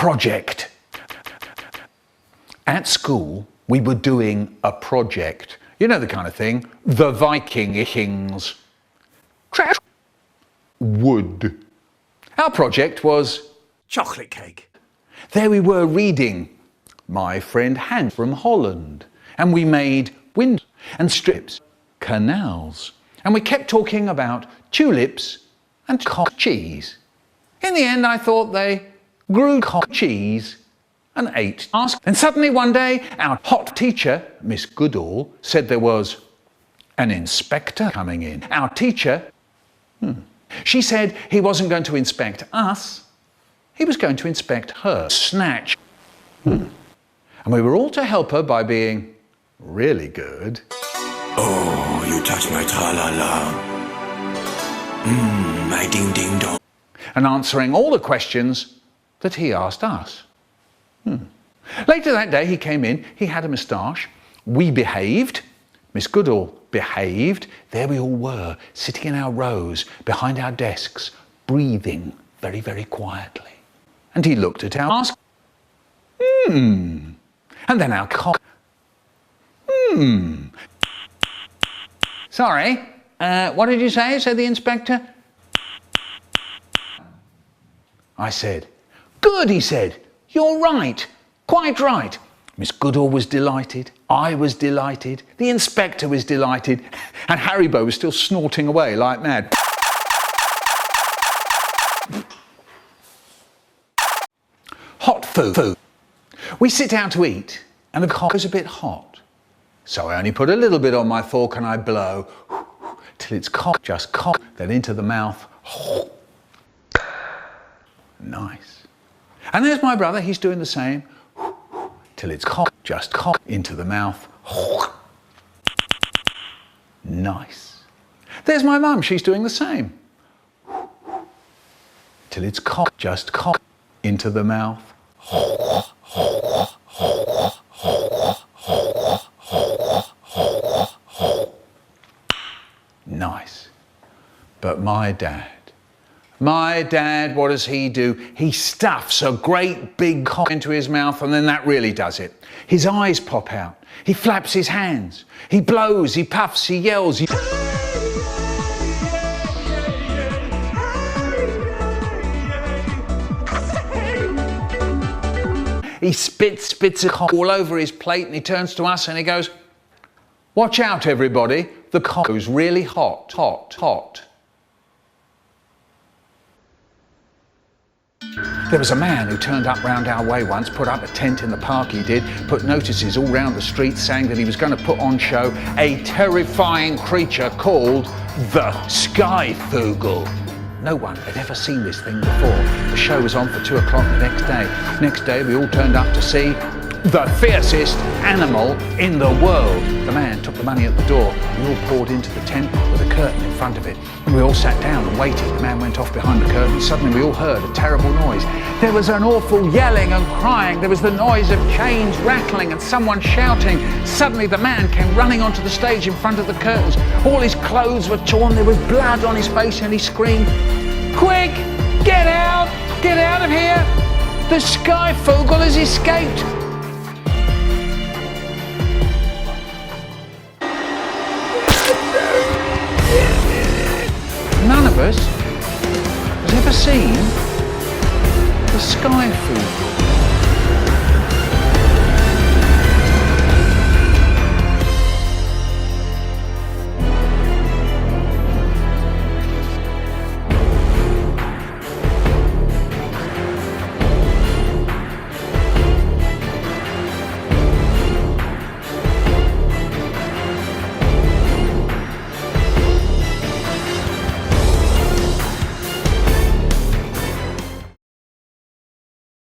project. At school, we were doing a project. You know the kind of thing, the Vikings. Trash. Wood. Our project was chocolate cake. There we were reading My Friend Hans from Holland, and we made windows and strips, canals, and we kept talking about tulips and cheese. In the end, I thought they grew cheese and ate us. And suddenly one day, our hot teacher, Miss Goodall, said there was an inspector coming in. Our teacher, she said he wasn't going to inspect us, he was going to inspect her. Snatch. And we were all to help her by being really good. Oh, you touch my tra-la-la. My ding-ding-dong. And answering all the questions that he asked us. Later that day he came in, he had a moustache, we behaved, Miss Goodall behaved, there we all were, sitting in our rows, behind our desks, breathing very, very quietly. And he looked at our mask, and then our cock, Sorry, what did you say, said the inspector? I said, good, he said. You're right, quite right. Miss Goodall was delighted, I was delighted, the inspector was delighted, and Haribo was still snorting away like mad. Hot food. We sit down to eat, and the cock is a bit hot. So I only put a little bit on my fork and I blow, till it's just cock, then into the mouth. Nice. And there's my brother, he's doing the same, till it's just into the mouth. Nice. There's my mum, she's doing the same, till it's just into the mouth. Nice. But my dad, what does he do? He stuffs a great big cock into his mouth, and then that really does it. His eyes pop out. He flaps his hands. He blows, he puffs, he yells. He spits a cock all over his plate, and he turns to us and he goes, watch out everybody, the cock is really hot, hot, hot. There was a man who turned up round our way once, put up a tent in the park he did, put notices all round the street saying that he was going to put on show a terrifying creature called the Skyfogel. No one had ever seen this thing before. The show was on for 2 o'clock the next day. Next day we all turned up to see the fiercest animal in the world. The man took the money at the door. We all poured into the tent with a curtain in front of it. And we all sat down and waited. The man went off behind the curtain. Suddenly we all heard a terrible noise. There was an awful yelling and crying. There was the noise of chains rattling and someone shouting. Suddenly the man came running onto the stage in front of the curtains. All his clothes were torn. There was blood on his face and he screamed, quick, get out of here. The Skyfogel has escaped. None of us has ever seen the Skyfogel.